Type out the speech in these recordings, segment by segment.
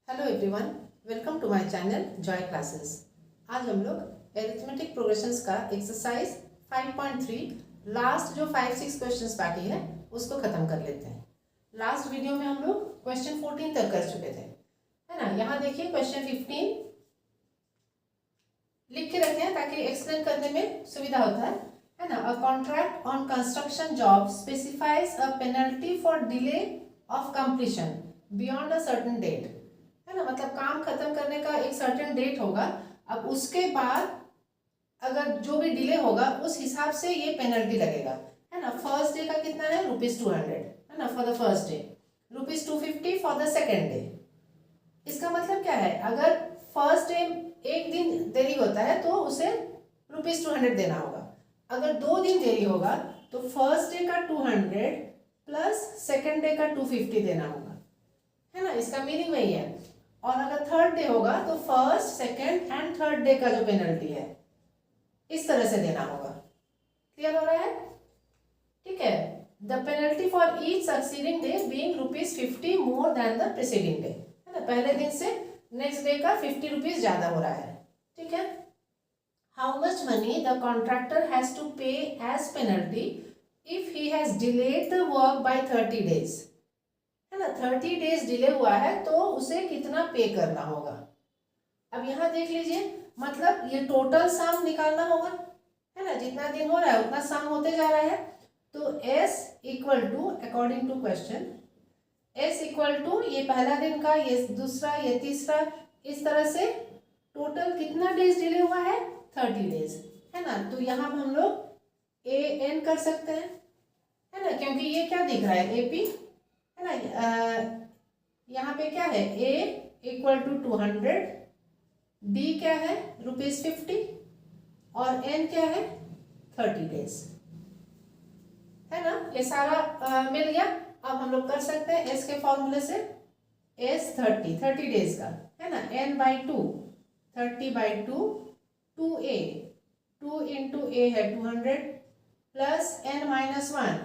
Hello everyone, welcome to my channel Joy classes. आज हम लोग एरिथमेटिक प्रोग्रेशंस का एक्सरसाइज 5.3 लास्ट जो 5-6 क्वेश्चंस बाकी है उसको खत्म कर लेते हैं। लास्ट वीडियो में हम लोग क्वेश्चन 14 तक कर चुके थे, है ना। यहाँ देखिए क्वेश्चन 15 लिख के रखे हैं ताकि एक्सप्लेन करने में सुविधा होता है ना। A contract on construction job specifies a penalty for delay of completion beyond a certain date, है ना। मतलब काम खत्म करने का एक सर्टेन डेट होगा, अब उसके बाद अगर जो भी डिले होगा उस हिसाब से ये पेनल्टी लगेगा, है ना। फर्स्ट डे का कितना है ₹200, है ना, for the first day, ₹250 for the second day. इसका मतलब क्या है, अगर फर्स्ट डे एक दिन देरी होता है तो उसे ₹200 देना होगा। अगर 2 दिन देरी होगा तो फर्स्ट डे का 200 प्लस सेकेंड डे का 250 देना होगा, है ना। इसका मीनिंग वही है। और अगर थर्ड डे होगा तो first second and third day का जो पेनल्टी है इस तरह से देना होगा। क्लियर हो रहा है? ठीक है। The penalty for each succeeding day being ₹50 more than the preceding day, है ना। पहले दिन से नेक्स्ट डे का ₹50 ज्यादा हो रहा है, ठीक है। How much money the contractor has to pay as penalty if he has delayed the work by 30 days, है ना। 30 days डिले हुआ है तो उसे कितना पे करना होगा। अब यहाँ देख लीजिए, मतलब ये टोटल सम निकालना होगा, है ना। जितना दिन हो रहा है उतना सम होते जा रहा है। तो S equal to, according to question, S equal to ये पहला दिन का, ये दूसरा, ये तीसरा, इस तरह से टोटल कितना डेज डिले हुआ है 30 days, है ना। तो यहाँ हम लोग AN कर सकते हैं, है ना, क्योंकि ये क्या दिख रहा है AP, है ना। यहाँ पे क्या है, A इक्वल टू 200, D क्या है ₹50 और N क्या है 30 days, है ना। ये सारा मिल गया। अब हम लोग कर सकते हैं S के फॉर्मूले से, S 30 days का, है ना, N/2 30/2 2A, 2 into A है 200 plus N-1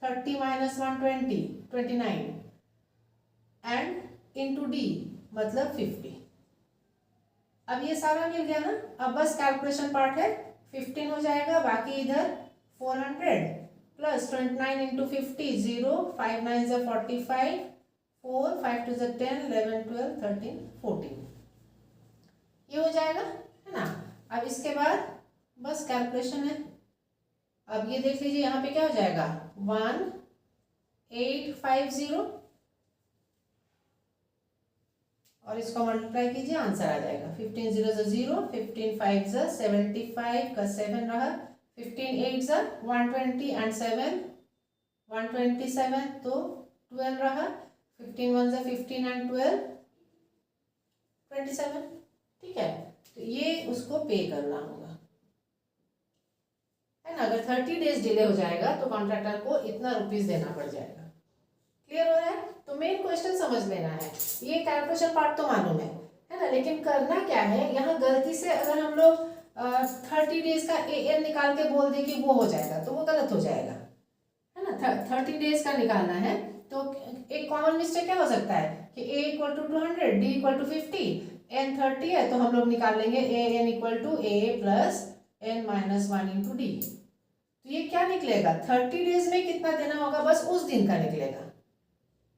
30 - 120 29 and into D मतलब 50। अब ये सारा मिल गया ना। अब बस कैलकुलेशन पार्ट है, 15 हो जाएगा, बाकी इधर 400 प्लस 29 इंटू 50 0, 5 9 = 45, 4 5 2 = 10, 11 12 13 14, ये हो जाएगा, है ना। अब इसके बाद बस कैलकुलेशन है। अब ये देख लीजिए यहाँ पे क्या हो जाएगा, 1850 और इसको मल्टीप्लाई कीजिए, आंसर आ जाएगा 15 0 = 0, 15 5 = 75 का 7 रहा, 15 8 = 120 एंड 7 127 तो 12 रहा, 15 1 = 15 एंड 12 27, ठीक है। तो ये उसको पे करना होगा, है ना। अगर 30 days डिले हो जाएगा तो कॉन्ट्रैक्टर को इतना रुपीस देना पड़ जाएगा। क्लियर हो रहा है? तो मेन क्वेश्चन समझ लेना है, ये कैलकुलेशन पार्ट तो मालूम है ना, लेकिन करना क्या है, यहाँ गलती से अगर हम लोग 30 days का AN निकाल के बोल दे कि वो हो जाएगा तो वो गलत हो जाएगा, है ना। 30 days का निकालना है तो एक कॉमन मिस्टेक क्या हो सकता है कि A equal to 200, D equal to 50, N 30 है तो हम लोग निकाल लेंगे AN equal to A plus N-1 into D। तो ये क्या निकलेगा, 30 days में कितना देना होगा बस उस दिन का निकलेगा,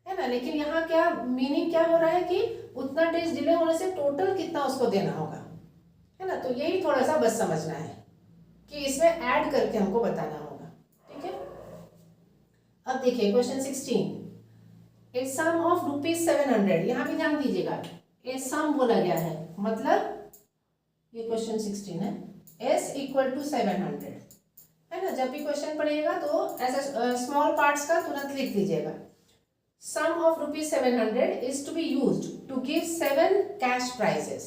है ना। लेकिन यहाँ क्या मीनिंग क्या हो रहा है कि उतना डेज डिले होने से टोटल कितना उसको देना होगा, है ना। तो यही थोड़ा सा बस समझना है कि इसमें ऐड करके हमको बताना होगा, ठीक है। अब देखिए क्वेश्चन 16, ए सम ऑफ ₹700, यहाँ भी ध्यान दीजिएगा, ए सम बोला गया है, मतलब ये क्वेश्चन 16 है, S इक्वल टू 700, है ना। जब भी क्वेश्चन पढ़िएगा तो ऐसा स्मॉल पार्ट्स का तुरंत लिख दीजिएगा। Sum of ₹700 is to be used to give 7 cash prizes.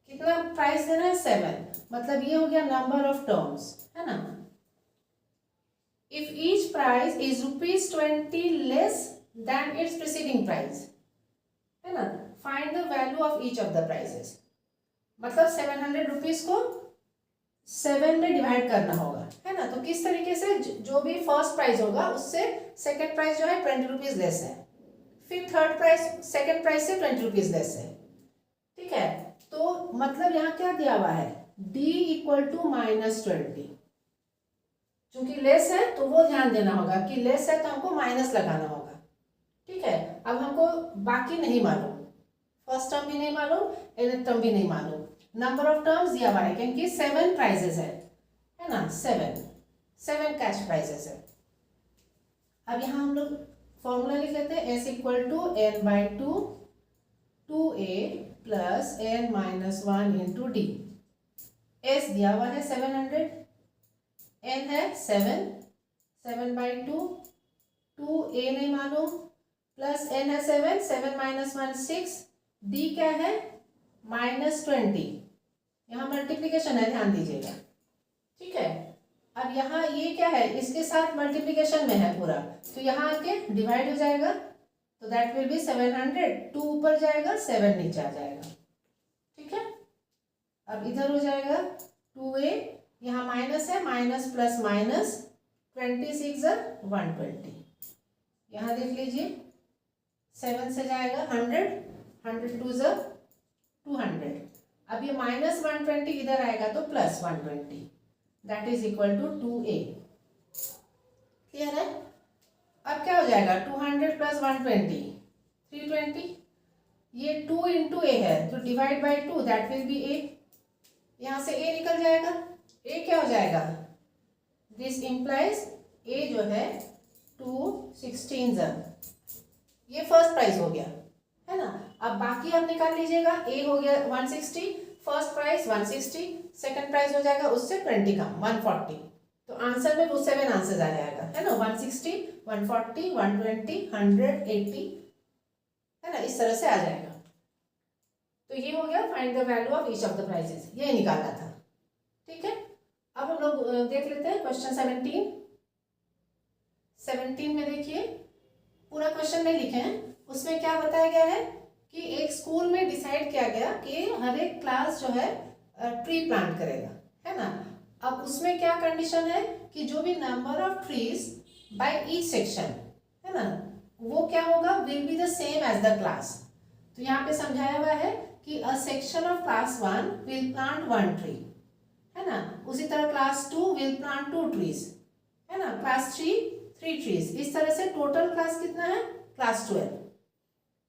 कितना प्राइस देना है 7, मतलब ये हो गया नंबर ऑफ टर्म्स, है ना। If each price is ₹20 less than its preceding price, है ना, find the value of each of the prices. मतलब 700 रुपीज को 7 में डिवाइड करना होगा, है ना। तो किस तरीके से, जो भी फर्स्ट प्राइस होगा उससे सेकेंड प्राइस जो है 20 रुपीज लेस है, फिर थर्ड प्राइस सेकंड प्राइस से 20 रुपीज लेस है, ठीक है। तो मतलब यहाँ क्या दिया हुआ है, D इक्वल टू -20, क्योंकि लेस है तो वो ध्यान देना होगा कि लेस है तो हमको माइनस लगाना होगा, ठीक है। अब हमको बाकी नहीं मालूम, फर्स्ट टर्म भी नहीं मालूम, nth टर्म भी नहीं मालूम, नंबर ऑफ टर्म्स दिया हुआ है क्योंकि 7 प्राइजेस है ना, 7 कैश प्राइजेस है। अब यहाँ हम लोग फॉर्मूला लिख लेते हैं, S equal to n/2 2a plus n-1 into D. S दिया हुआ है 700, n है 7/2, 2a नहीं मालूम, प्लस n है 7 6, d क्या है -20, यहाँ मल्टीप्लीकेशन है, ध्यान दीजिएगा, ठीक है। अब यहाँ ये क्या है, इसके साथ मल्टीप्लीकेशन में है पूरा, तो यहाँ आके डिवाइड हो जाएगा, तो दैट विल बी 700, 2 ऊपर जाएगा 7 नीचे आ जाएगा, ठीक है। अब इधर हो जाएगा 2a, यहाँ माइनस है, माइनस प्लस माइनस 26 120, यहाँ देख लीजिए 7 से जाएगा 100, 100 2 200, अब ये -120 इधर आएगा तो +120, that is equal to 2a, clear है। अब क्या हो जाएगा, 200 प्लस 120 320, ये 2 इंटू ए है तो divide by 2, that will be a, यहाँ से a निकल जाएगा, a क्या हो जाएगा, दिस इम्प्लाइज a जो है 216, ये फर्स्ट प्राइस हो गया है ना। अब बाकी आप निकाल लीजिएगा, a हो गया 160, फर्स्ट प्राइस 160, सेकंड प्राइस हो जाएगा उससे 20 कम 140, तो आंसर में वो 7 आंसर आ जाएगा है ना, 160 140 120 180 है ना, इस तरह से आ जाएगा। तो ये हो गया find the value of each of the prices, ये निकालना था, ठीक है। अब हम लोग देख लेते हैं क्वेश्चन 17 में देखिए, पूरा क्वेश्चन नहीं लिखे हैं, उसमें क्या बताया गया है कि एक स्कूल में डिसाइड किया गया कि हर एक क्लास जो है ट्री प्लांट करेगा, है ना। अब उसमें क्या कंडीशन है कि जो भी number of trees by each section है ना, वो क्या होगा, will be the same as the class. तो यहाँ पे समझाया हुआ है कि a section of class 1 will plant 1 tree, है ना, उसी तरह क्लास 2 विल प्लांट 2 ट्रीज, है ना, क्लास 3 3 ट्रीज, इस तरह से टोटल क्लास कितना है, class 12।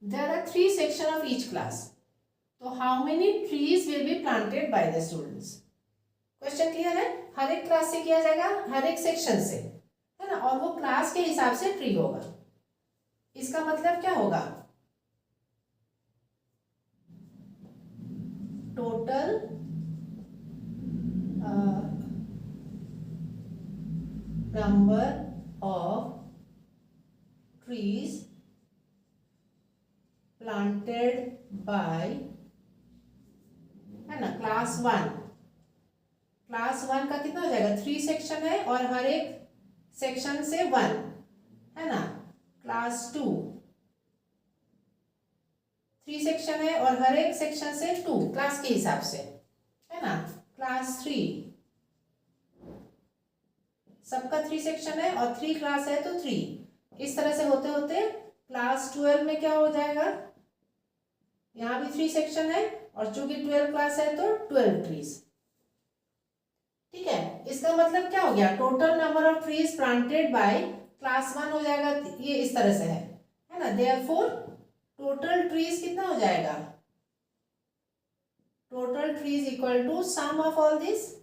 There are 3 section of each class, तो how many trees will be planted by the students. Question clear है, हर एक क्लास से किया जाएगा, हर एक सेक्शन से, है ना, और वो क्लास के हिसाब से ट्री होगा। इसका मतलब क्या होगा, total number of trees planted by, है ना, क्लास 1, क्लास 1 का कितना हो जाएगा, 3 सेक्शन है और हर एक सेक्शन से 1, है ना, क्लास 2 3 सेक्शन है और हर एक सेक्शन से 2 क्लास के हिसाब से, है ना, क्लास 3 सबका 3 सेक्शन है और 3 क्लास है तो 3, इस तरह से होते होते क्लास 12 में क्या हो जाएगा, यहाँ भी 3 सेक्शन है और चूंकि 12 क्लास है तो 12 ट्रीज, ठीक है। इसका मतलब क्या हो गया, total number of trees planted by class 1 हो जाएगा, ये इस तरह से है ना, देयरफॉर टोटल ट्रीज कितना हो जाएगा, total trees equal to sum of all this,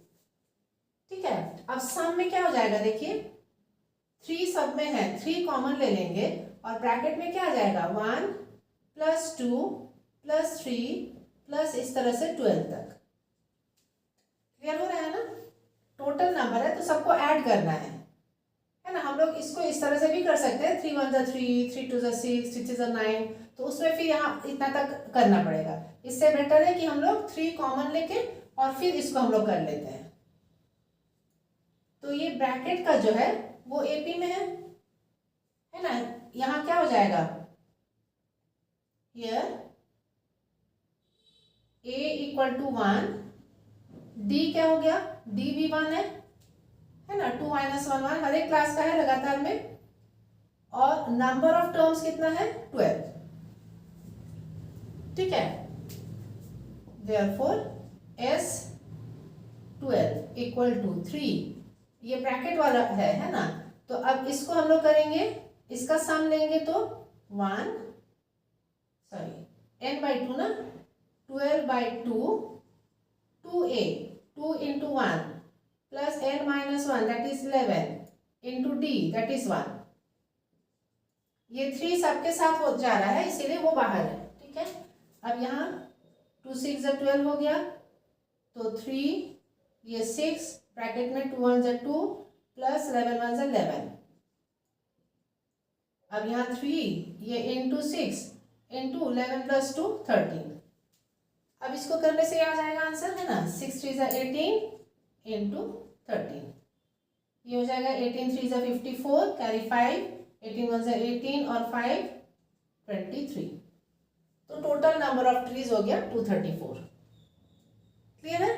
ठीक है। अब सम में क्या हो जाएगा, देखिए 3 सब में है, 3 कॉमन ले लेंगे और ब्रैकेट में क्या आ जाएगा, 1 प्लस 2 प्लस 3 प्लस इस तरह से 12 तक, क्लियर हो रहा है ना। टोटल नंबर है तो सबको ऐड करना है ना, हम लोग इसको इस तरह से भी कर सकते हैं, 3 1 3 3 2 6 6 9, तो उसमें फिर यहाँ इतना तक करना पड़ेगा। इससे बेटर है कि हम लोग 3 कॉमन लेके और फिर इसको हम लोग कर लेते हैं। तो ये ब्रैकेट का जो है वो एपी में है ना, यहाँ क्या हो जाएगा, here a equal to 1, d क्या हो गया, d भी 1 है ना, 2 - 1 1, हर एक क्लास का है लगातार में, और नंबर ऑफ टर्म्स कितना है 12, ठीक है। therefore S12 इक्वल टू 3, ये ब्रैकेट वाला है ना। तो अब इसको हम लोग करेंगे, इसका सम लेंगे तो n/2 ना, 12/2 2a 2 into 1 plus n-1 that is 11 into d that is 1। ये 3 सबके साथ हो जा रहा है इसीलिए वो बाहर है, ठीक है। अब यहाँ 2 6 12 हो गया, तो 3 ये 6 ब्रैकेट में 2 1 2 प्लस 11 1 11। अब यहाँ 3 ये इंटू 6 इंटू 11 प्लस 2 13। अब इसको करने से आ जाएगा आंसर, है ना। 6 3 18 इंटू 13, ये हो जाएगा 18 3 54 कैरी 5, 18 1 18 और 5 23। तो टोटल नंबर ऑफ ट्रीज हो गया 234। क्लियर है।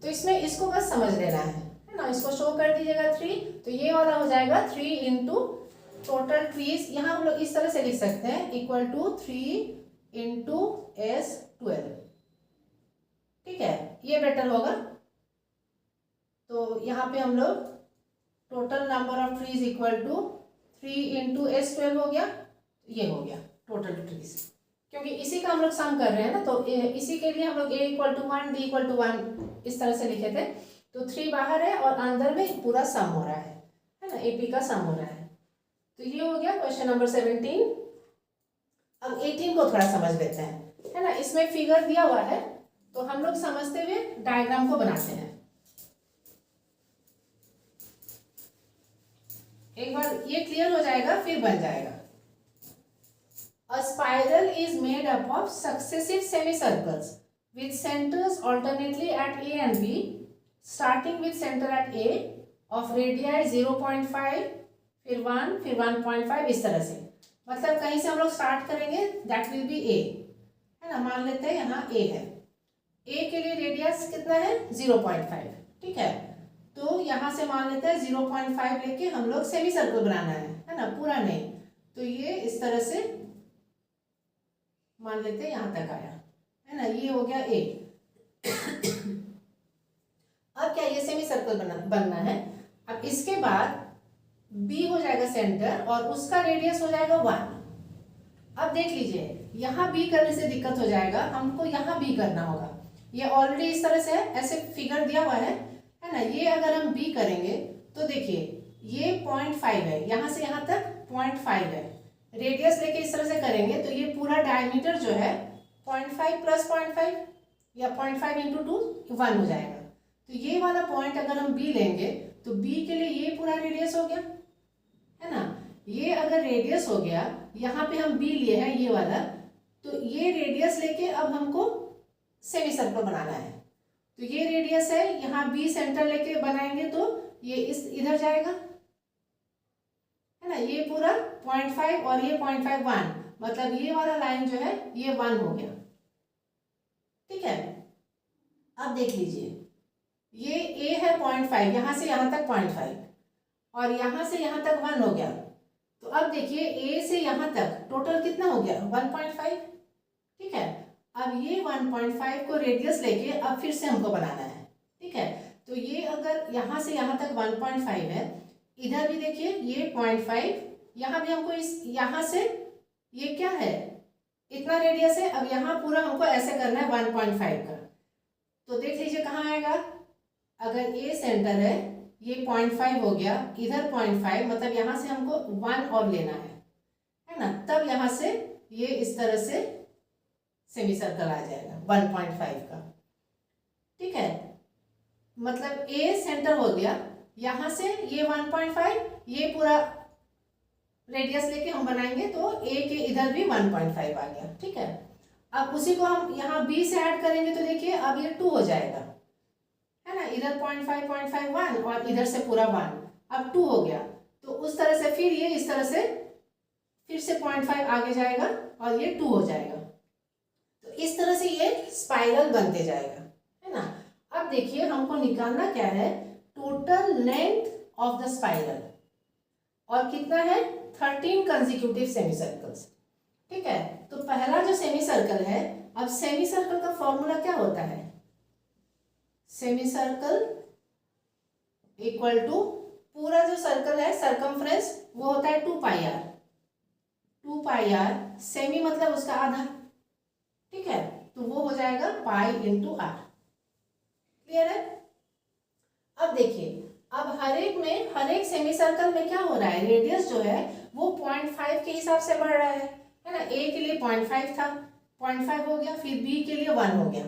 तो इसमें इसको बस समझ लेना है ना। इसको शो कर दीजिएगा 3, तो ये वाला हो जाएगा 3 इंटू टोटल ट्रीज। यहाँ हम लोग इस तरह से लिख सकते हैं इक्वल टू 3 इंटू S12, ठीक है, ये बेटर होगा। तो यहाँ पे हम लोग total number of trees equal to 3 into S12 हो गया, ये हो गया टोटल ट्रीज। क्योंकि इसी का हम लोग सम कर रहे हैं ना, तो इसी के लिए हम लोग a equal to 1 d equal to 1 इस तरह से लिखे थे। तो 3 बाहर है और अंदर में पूरा सम हो रहा है ना, AP का सम हो रहा है। तो ये हो गया क्वेश्चन नंबर 17। अब 18 को थोड़ा समझ लेते हैं, है ना। इसमें फिगर दिया हुआ है तो हम लोग समझते हुए डायग्राम को बनाते हैं। एक बार ये क्लियर हो जाएगा फिर बन जाएगा। A spiral is made up of successive semicircles with centers alternately at A and B, starting with center at A of radii 0.5, फिर 1, फिर 1.5, इस तरह से। मतलब कहीं से हम लोग स्टार्ट करेंगे, दैट विल बी A, है ना। मान लेते हैं यहाँ A है, A के लिए रेडियस कितना है 0.5, ठीक है। तो यहाँ से मान लेते हैं 0.5 लेके हम लोग सेमी सर्कल बनाना है ना, पूरा नहीं। तो ये इस तरह से मान लेते हैं यहाँ तक आया, है ना। ये हो गया A। अब क्या ये सेमी सर्कल बनना है। अब इसके बाद B हो जाएगा सेंटर और उसका रेडियस हो जाएगा 1। अब देख लीजिए यहाँ B करने से दिक्कत हो जाएगा, हमको यहाँ B करना होगा। ये ऑलरेडी इस तरह से है, ऐसे फिगर दिया हुआ है ना। ये अगर हम B करेंगे तो देखिए ये 0.5 है, यहाँ से यहाँ तक 0.5 है। रेडियस लेके इस तरह से करेंगे तो ये पूरा डायमीटर जो है 0.5 प्लस 0.5 या 0.5 इंटू 2 1 हो जाएगा। तो ये वाला पॉइंट अगर हम B लेंगे तो B के लिए ये पूरा रेडियस हो गया, है ना। ये अगर रेडियस हो गया, यहाँ पे हम B लिए हैं ये वाला, तो ये रेडियस लेके अब हमको सेमी सर्कल बनाना है। तो ये रेडियस है, यहाँ B सेंटर लेके बनाएंगे तो ये इस इधर जाएगा, है ना। ये पूरा 0.5 और ये 0.5 1, मतलब ये वाला लाइन जो है ये 1 हो गया, ठीक है। अब देख लीजिए ये A है 0.5, यहाँ से यहाँ तक 0.5 और यहाँ से यहाँ तक 1 हो गया। तो अब देखिए A से यहाँ तक टोटल कितना हो गया 1.5, ठीक है। अब ये 1.5 को रेडियस लेके अब फिर से हमको बनाना है, ठीक है। तो ये अगर यहाँ से यहाँ तक 1.5 है, इधर भी देखिए ये 0.5, यहाँ भी हमको इस यहाँ से ये क्या है इतना रेडियस है। अब यहाँ पूरा हमको ऐसे करना है 1.5 का। तो देख लीजिए कहाँ आएगा, अगर A सेंटर है ये 0.5 हो गया, इधर 0.5, मतलब यहाँ से हमको 1 और लेना है ना। तब यहाँ से ये इस तरह से सेमी सर्कल आ जाएगा 1.5 का, ठीक है। मतलब A सेंटर हो गया, यहाँ से ये 1.5, ये पूरा रेडियस लेके हम बनाएंगे तो A के इधर भी 1.5 आ गया, ठीक है। अब उसी को हम यहाँ B से ऐड करेंगे तो देखिए अब ये 2 हो जाएगा, है ना। इधर 0.5 0.5 1 और इधर से पूरा 1, अब 2 हो गया। तो उस तरह से फिर ये इस तरह से फिर से 0.5 आगे जाएगा और ये 2 हो जाएगा। तो इस तरह से ये स्पाइरल बनते जाएगा, है ना। अब देखिए हमको निकालना क्या है, total length of the spiral. और कितना है 13 कंसेक्यूटिव सेमी सर्कल्स। ठीक है, तो पहला जो सेमी सर्कल है, अब सेमी सर्कल का फॉर्मूला क्या होता है, सेमी सर्कल इक्वल टू पूरा जो सर्कल है सरकमफ्रेंस वो होता है 2 पाई आर। 2 पाई आर सेमी मतलब उसका आधा। ठीक है, तो वो हो जाएगा पाई इंटू आर। क्लियर है। अब देखिए, अब हर एक सेमी सर्कल में क्या हो रहा है, रेडियस जो है वो 0.5 के हिसाब से बढ़ रहा है ना। ए के लिए 0.5 था, 0.5 हो गया, फिर बी के लिए 1 हो गया,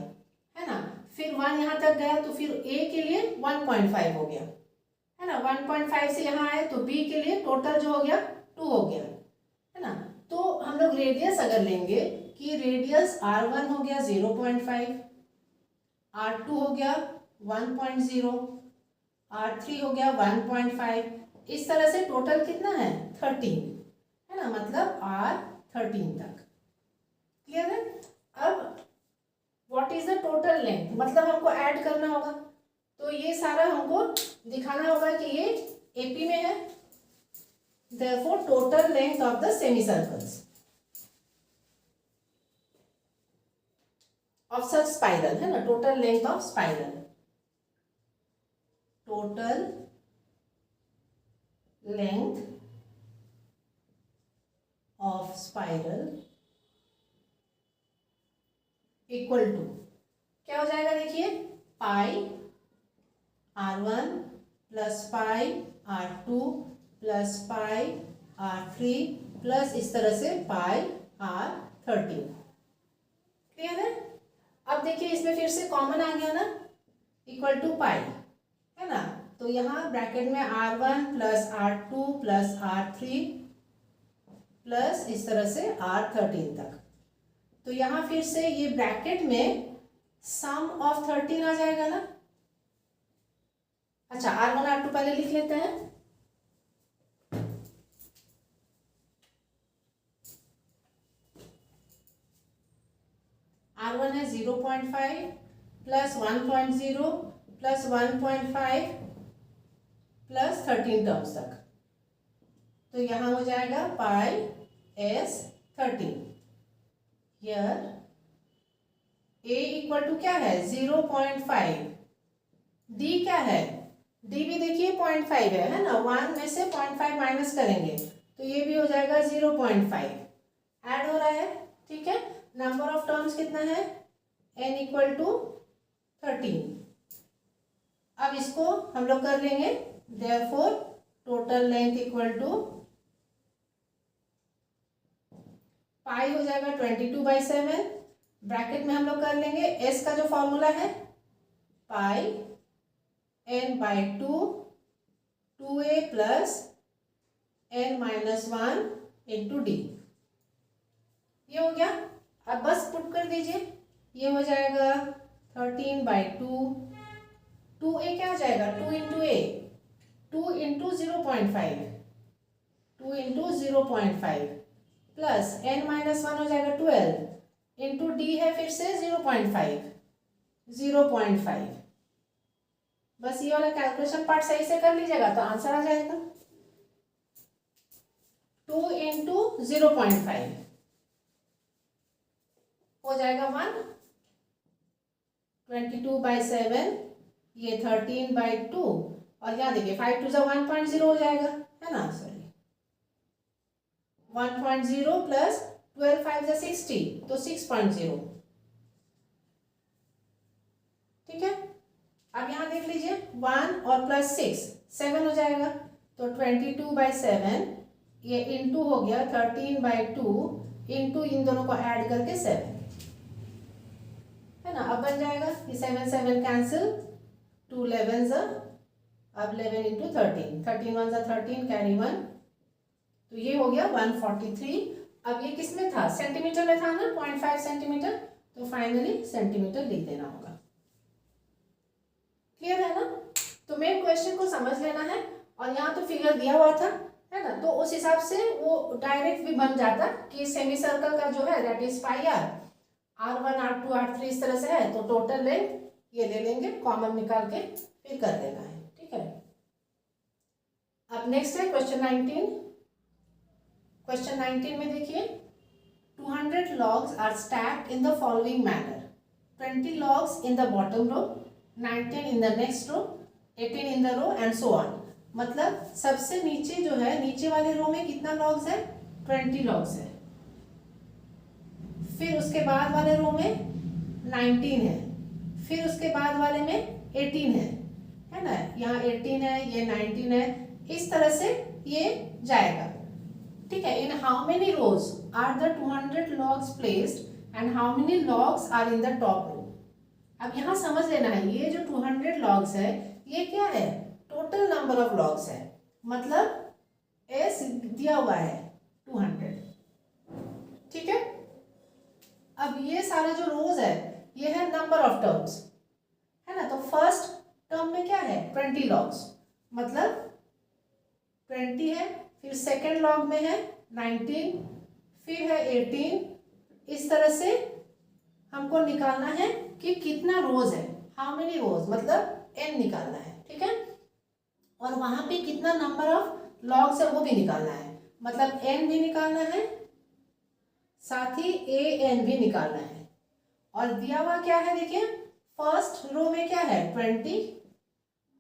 है ना, फिर 1 यहाँ तक गया, तो फिर ए के लिए 1.5 हो गया, है ना, 1.5 से यहाँ आए तो बी के लिए टोटल जो हो गया 2 हो गया, है ना। तो हम लोग रेडियस अगर लेंगे कि रेडियस r1 हो गया 0.5, r2 हो गया 1.0, r3 हो गया 1.5, इस तरह से टोटल कितना है 13, है ना, मतलब r13 तक। क्लियर है। अब what is the total length, मतलब हमको ऐड करना होगा, तो ये सारा हमको दिखाना होगा कि ये एपी में है। therefore total length of the semicircles of such spiral, है ना, total length of spiral, total length of spiral equal to क्या हो जाएगा, देखिए pi r1 plus pi r2 plus pi r3 plus इस तरह से पाई r13। क्लियर है। अब देखिए इसमें फिर से कॉमन आ गया ना, इक्वल टू पाई, है ना, तो यहाँ ब्रैकेट में r1 plus r2 plus r3 plus इस तरह से r13 तक। तो यहाँ फिर से ये ब्रैकेट में सम ऑफ 13 आ जाएगा ना। अच्छा, r1 r2 पहले लिख लेते हैं। r1 है 0.5 प्लस 1.0 प्लस 1.5 प्लस 13 टर्म्स तक, तो यहाँ हो जाएगा pi s 13। Here a equal to क्या है 0.5, d क्या है, d भी देखिए 0.5 है ना, 1 में से 0.5 माइनस करेंगे तो ये भी हो जाएगा 0.5, ऐड हो रहा है। ठीक है, नंबर ऑफ टर्म्स कितना है n इक्वल टू 13। अब इसको हम लोग कर लेंगे, therefore total length equal to pi हो जाएगा 22/7, ब्रैकेट में हम लोग कर लेंगे s का जो फॉर्मूला है पाई n/2 2a plus n-1 into D. ये हो गया। अब बस पुट कर दीजिए, ये हो जाएगा 13/2, 2a क्या हो जाएगा 2 इंटू ए, 2 इंटू 0.5, 2 इंटू 0.5 प्लस n-1 हो जाएगा 12 इंटू डी है फिर से 0.5, 0.5। बस ये वाला कैलकुलेशन पार्ट सही से कर लीजिएगा तो आंसर आ जाएगा 2 इंटू 0.5 हो जाएगा 1, 22/7, ये 13/2 और यहाँ देखिए 5 टू 1.0 हो जाएगा, है ना, सॉरी 1.0 प्लस 12 5 60 तो 6.0। ठीक है, अब यहाँ देख लीजिए 1 और प्लस 6 7 हो जाएगा, तो 22/7 ये इंटू हो गया 13/2 इंटू इन दोनों को ऐड करके 7, है ना। अब बन जाएगा ये 7 7 कैंसिल, 2 11s, अब 11 इंटू 13, 13 1 13 कैरी 1, तो ये हो गया 143। अब ये किस में था, सेंटीमीटर में था ना, 0.5 सेंटीमीटर, तो फाइनली सेंटीमीटर लिख देना होगा। क्लियर है ना। तो मेन क्वेश्चन को समझ लेना है, और यहाँ तो फिगर दिया हुआ था, है ना, तो उस हिसाब से वो डायरेक्ट भी बन जाता कि सेमी सर्कल का जो है that is pi are, r1 r2 r3 इस तरह से है, तो टोटल लेंथ ये ले लेंगे, कॉमन निकाल के फिर कर देना है। ठीक है, अब अब नेक्स्ट है क्वेश्चन 19। क्वेश्चन 19 में देखिए 200 logs are stacked in the following manner: 20 logs in the bottom row, 19 in the next row, 18 in the row and so on। मतलब सबसे नीचे जो है, नीचे वाले रो में कितना लॉग्स है? 20 लॉग्स है। फिर उसके बाद वाले रो में 19 है, फिर उसके बाद वाले में 18 है ना। यहाँ 18 है, ये 19 है, इस तरह से ये जाएगा। ठीक है। In how many rows are the 200 logs placed and how many logs are in the top row. अब यहाँ समझ लेना है, ये जो 200 लॉग्स है ये क्या है? टोटल नंबर ऑफ लॉग्स है, मतलब एस दिया हुआ है 200। ठीक है। अब ये सारा जो रोज है ये है नंबर ऑफ टर्म्स, है ना। तो फर्स्ट टर्म में क्या है? 20 लॉग्स, मतलब 20 है। फिर सेकेंड लॉग में है 19, फिर है 18। इस तरह से हमको निकालना है कि कितना रोज है, हाउ मेनी रोज, मतलब n निकालना है। ठीक है। और वहां पे कितना नंबर ऑफ लॉग्स है वो भी निकालना है, मतलब n भी निकालना है, साथ ही an भी निकालना है। और दिया हुआ क्या है देखिए, फर्स्ट रो में क्या है? 20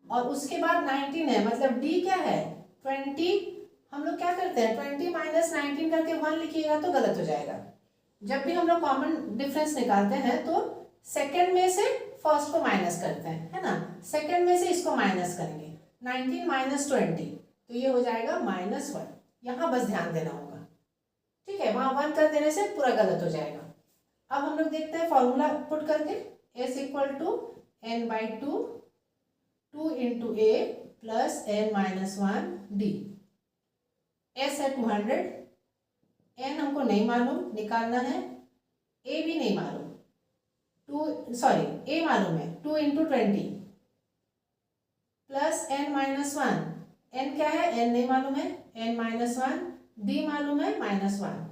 और उसके बाद 19 है, मतलब d क्या है? 20। हम लोग क्या करते हैं, 20 माइनस 19 करके 1 लिखिएगा तो गलत हो जाएगा। जब भी हम लोग कॉमन डिफरेंस निकालते हैं तो सेकंड में से फर्स्ट को माइनस करते हैं, है ना। सेकंड में से इसको माइनस करेंगे, 19 माइनस 20 तो ये हो जाएगा -1। यहाँ बस ध्यान देना होगा। ठीक है, वहाँ 1 कर देने से पूरा गलत हो जाएगा। अब हम लोग देखते हैं फॉर्मूला पुट करके, s इक्वल टू n/2 2 इंटू a plus n-1 d। s है 200, n हमको नहीं मालूम, निकालना है। a भी नहीं मालूम, a मालूम है, 2 इंटू 20 प्लस n-1। n क्या है? n नहीं मालूम है, n-1। d मालूम है, -1।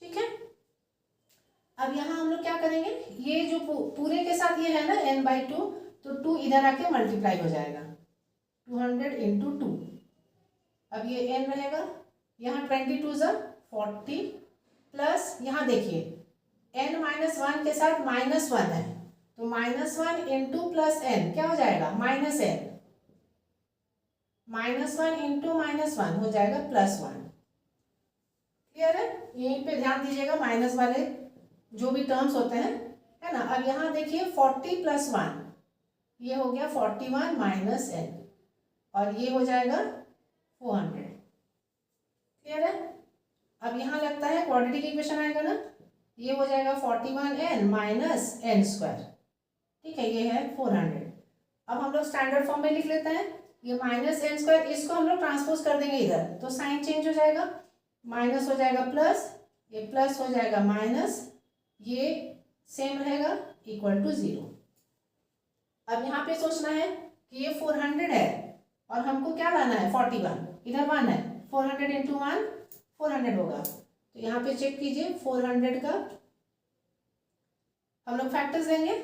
ठीक है। अब यहाँ हम लोग क्या करेंगे, ये जो पूरे के साथ ये है ना n/2, तो 2 इधर आके मल्टीप्लाई हो जाएगा, 200 इंटू 2। अब ये n रहेगा, यहाँ 22 40 प्लस यहाँ देखिए n-1 के साथ -1 है, तो -1 इंटू प्लस n क्या हो जाएगा? -n। -1 इंटू -1 हो जाएगा +1। क्लियर है? यहीं पे ध्यान दीजिएगा, माइनस वाले जो भी टर्म्स होते हैं, है ना। अब यहाँ देखिए 40 + 1 ये हो गया 41 माइनस n और ये हो जाएगा 400। क्लियर है? अब यहाँ लगता है क्वाड्रेटिक इक्वेशन आएगा ना, ये हो जाएगा 41n माइनस n²। ठीक है, ये है 400। अब हम लोग स्टैंडर्ड फॉर्म में लिख लेते हैं, ये -n², इसको हम लोग ट्रांसपोज कर देंगे इधर, तो साइन चेंज हो जाएगा, माइनस हो जाएगा प्लस, ये प्लस हो जाएगा माइनस, ये सेम रहेगा इक्वल टू 0। अब यहाँ पे सोचना है कि ये 400 है और हमको क्या लाना है? 41, इधर 1 है, 400 इंटू 1 400 होगा। तो यहाँ पे चेक कीजिए, 400 का हम लोग फैक्टर्स लेंगे,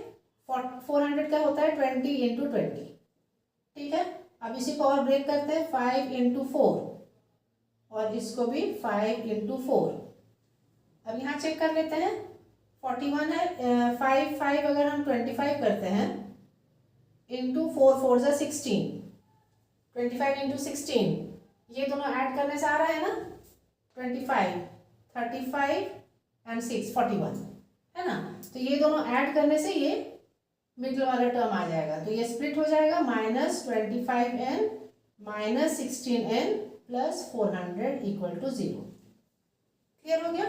400 का होता है 20 इंटू 20। ठीक है। अब इसी को और ब्रेक करते हैं, 5 इंटू 4 और इसको भी 5 इंटू 4। अब यहाँ चेक कर लेते हैं, 41 है, 5 अगर हम 25 करते हैं इंटू 4 4 ज़ा 16, 25 इंटू 16, ये दोनों ऐड करने से आ रहा है ना 25, 35 एंड 6 41, है ना। तो ये दोनों ऐड करने से ये मिडिल वाला टर्म आ जाएगा, तो ये स्प्लिट हो जाएगा, -25n minus 16n plus 400 equal to 0। Clear हो गया?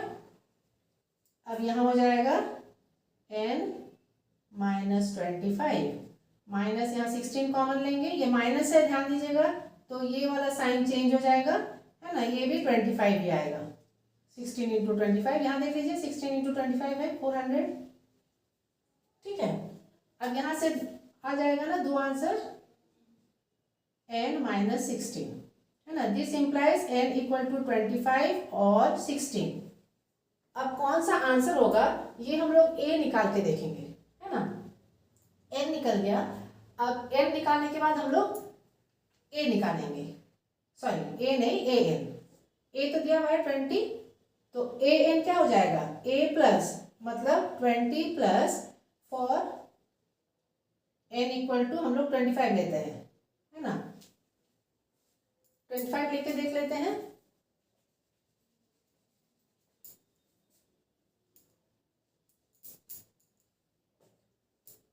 अब यहाँ हो जाएगा n माइनस 25 माइनस, यहाँ 16 कॉमन लेंगे, ये माइनस है ध्यान दीजिएगा, तो ये वाला साइन चेंज हो जाएगा, है ना, ये भी 25 ही आएगा। 16 इंटू 25, यहाँ देख लीजिए 16 इंटू 25 है 400। ठीक है। अब यहाँ से आ जाएगा ना दो आंसर, n माइनस 16, है ना। This implies n equal to 25 और 16। अब कौन सा आंसर होगा ये हम लोग a निकाल के देखेंगे, है ना। n निकल गया। अब n निकालने के बाद हम लोग ए निकालेंगे, सॉरी ए नहीं, ए एन। ए तो दिया हुआ है 20, तो ए एन क्या हो जाएगा, ए प्लस मतलब 20 plus for N equal to हम लोग 25 लेते हैं, है ना। 25 लेके देख लेते हैं।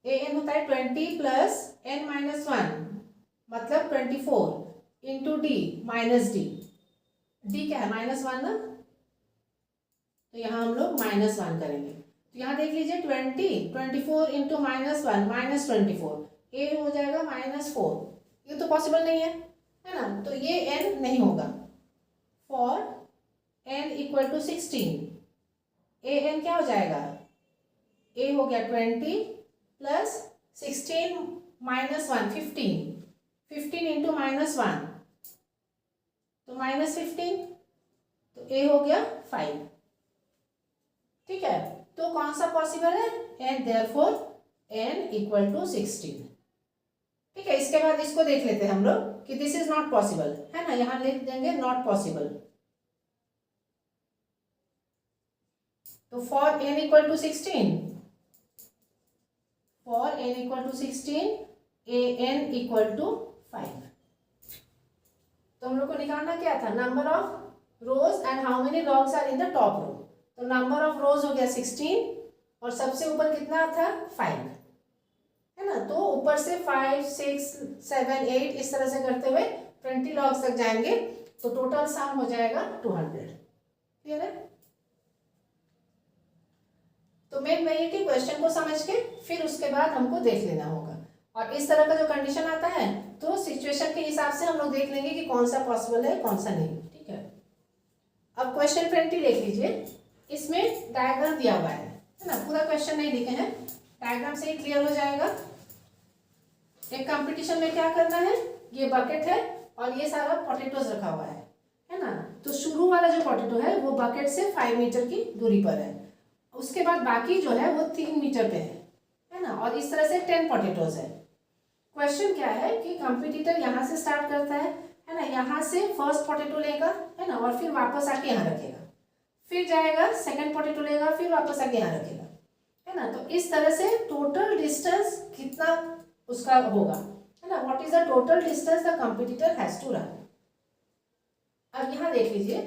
ए एन होता है 20 प्लस एन माइनस 1 मतलब 24 into D minus D. D क्या है, -1 ना, तो यहाँ हम लोग -1 करेंगे। तो यहाँ देख लीजिए 20, 24 इंटू -1 -24, ए हो जाएगा -4। ये तो पॉसिबल नहीं है ना, तो ये n नहीं होगा। For n equal to 16, A N क्या हो जाएगा, ए हो गया 20 प्लस 16 -1 15 इंटू -1 तो -15, तो ए हो गया 5। ठीक है, तो कौन सा पॉसिबल है, and therefore n equal to 16। ठीक है, इसके बाद इसको देख लेते हैं हम लोग कि दिस इज नॉट पॉसिबल, है ना, यहां लिख देंगे नॉट पॉसिबल। तो for n equal to 16, for n equal to 16 a n equal to 5। तो हम लोग को निकालना क्या था, number of rows and how many logs are in the top row. तो नंबर ऑफ रोज हो गया 16 और सबसे ऊपर कितना था 5, है ना। तो ऊपर से 5 6 7 8 इस तरह से करते हुए 20 लॉग्स तक जाएंगे, तो टोटल सम हो जाएगा 200। क्लियर है। तो मेन वही है कि क्वेश्चन को समझ के फिर उसके बाद हमको देख लेना होगा, और इस तरह का जो कंडीशन आता है तो सिचुएशन के हिसाब से हम लोग देख लेंगे कि कौन सा पॉसिबल है कौन सा नहीं। ठीक है, अब क्वेश्चन 20 देख लीजिए। इसमें डायग्राम दिया हुआ है ना, पूरा क्वेश्चन नहीं लिखे हैं, डायग्राम से ही क्लियर हो जाएगा। एक कंपटीशन में क्या करना है, ये बकेट है और ये सारा पोटैटोज रखा हुआ है ना। तो शुरू वाला जो पोटैटो है वो बकेट से 5 मीटर की दूरी पर है, उसके बाद बाकी जो है वो 3 मीटर पे है ना, और इस तरह से 10 पोटैटोज है। क्वेश्चन क्या है कि कंपटीटर यहाँ से स्टार्ट करता है ना, यहाँ से फर्स्ट पोटैटो लेगा, है ना, और फिर वापस आके यहाँ रखेगा, फिर जाएगा सेकंड पोटैटो लेगा, फिर वापस आके यहाँ रखेगा, है ना। तो इस तरह से टोटल डिस्टेंस कितना उसका होगा, है ना, what is the total distance the competitor has to run. अब यहाँ देख लीजिए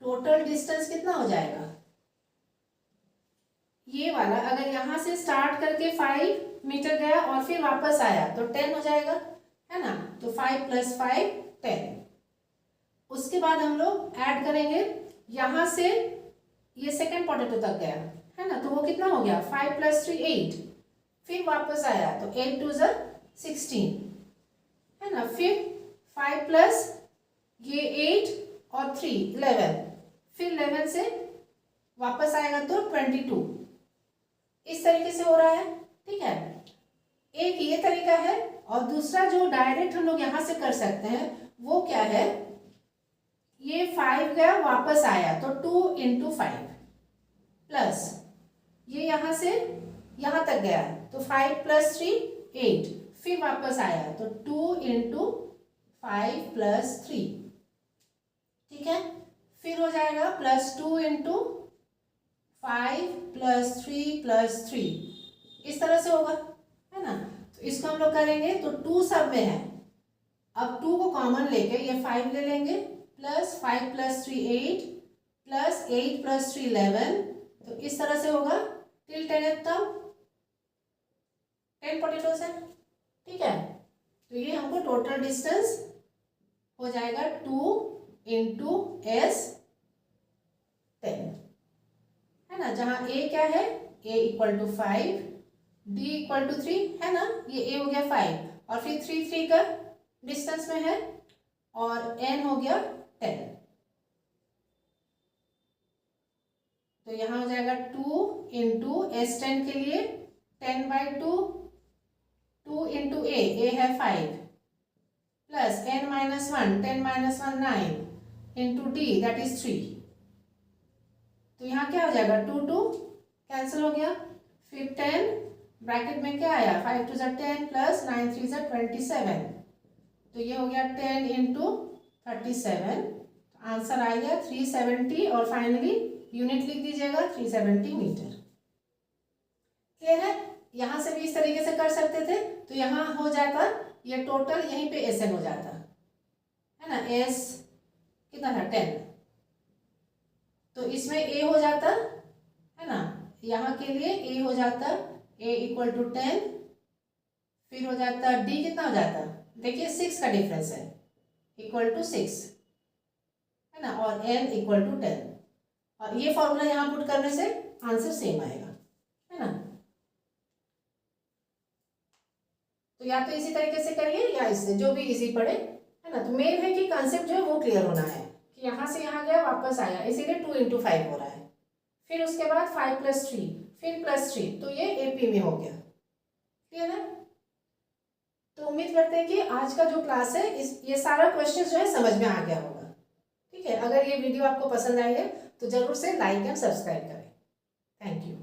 टोटल डिस्टेंस कितना हो जाएगा, ये वाला अगर यहाँ से स्टार्ट करके 5 मीटर गया और फिर वापस आया तो 10 हो जाएगा, है ना। तो 5 + 5 10। उसके बाद हम लोग ऐड करेंगे, यहाँ से ये सेकंड पोटैटो तक गया, है ना, तो वो कितना हो गया 5 + 3 8, फिर वापस आया तो 8 2 16, है ना। फिर 5 प्लस ये 8 और 3 11, फिर 11 से वापस आएगा तो 22। इस तरीके से हो रहा है। ठीक है, एक ये तरीका है, और दूसरा जो डायरेक्ट हम लोग यहाँ से कर सकते हैं वो क्या है, ये 5 गया वापस आया तो 2 × 5 प्लस ये यहाँ से यहाँ तक गया तो 5 + 3 8, फिर वापस आया तो 2 × 5 + 3। ठीक है, फिर हो जाएगा +2 × 5 + 3 + 3, इस तरह से होगा, है ना। तो इसको हम लोग करेंगे तो 2 सब में है, अब 2 को कॉमन लेके ये 5 ले लेंगे, प्लस 5 + 3 8 प्लस 8 + 3 11, तो इस तरह से होगा टिल 10 तक 10 पोटैटोज है। ठीक है, तो ये हमको टोटल डिस्टेंस हो जाएगा 2 × S 10, है ना, जहाँ A क्या है, A = 5, D = 3, है ना, ये A हो गया 5 और फिर 3 3 का डिस्टेंस में है, और N हो गया 10, तो यहाँ हो जाएगा 2 × S10 के लिए 10/2, 2 × A है 5 plus N - 1 10 - 1 9 × D that is 3, तो यहाँ क्या हो जाएगा 2 2 कैंसिल हो गया, फिर 10 ब्रैकेट में क्या आया, 5 2 10 प्लस 9 3 27, तो ये हो गया 10 इंटू 37, आंसर आ गया 370 और फाइनली यूनिट लिख दीजिएगा 370 मीटर। क्लियर है? यहाँ से भी इस तरीके से कर सकते थे, तो यहाँ हो जाता ये टोटल यहीं पे एस एन हो जाता है ना, एस कितना था 10, तो इसमें ए हो जाता है ना, यहाँ के लिए ए हो जाता ए इक्वल टू 10, फिर हो जाता डी कितना हो जाता, देखिए 6 का डिफरेंस है, इक्वल टू 6 है ना, और एन इक्वल टू 10, और ये फॉर्मूला यहाँ पुट करने से आंसर सेम आएगा, है ना। तो या तो इसी तरीके से करिए या इससे, जो भी इजी पड़े, है ना। तो मेन है कि कंसेप्ट जो है वो क्लियर होना है कि यहाँ से यहाँ गया वापस आया, इसीलिए 2 इंटू 5 हो रहा है, फिर उसके बाद 5 प्लस 3, फिर प्लस 3, तो ये एपी में हो गया। क्लियर है? तो उम्मीद करते हैं कि आज का जो क्लास है ये सारा क्वेश्चन जो है समझ में आ गया होगा। ठीक है, अगर ये वीडियो आपको पसंद आई है तो जरूर से लाइक एंड सब्सक्राइब करें। Thank you.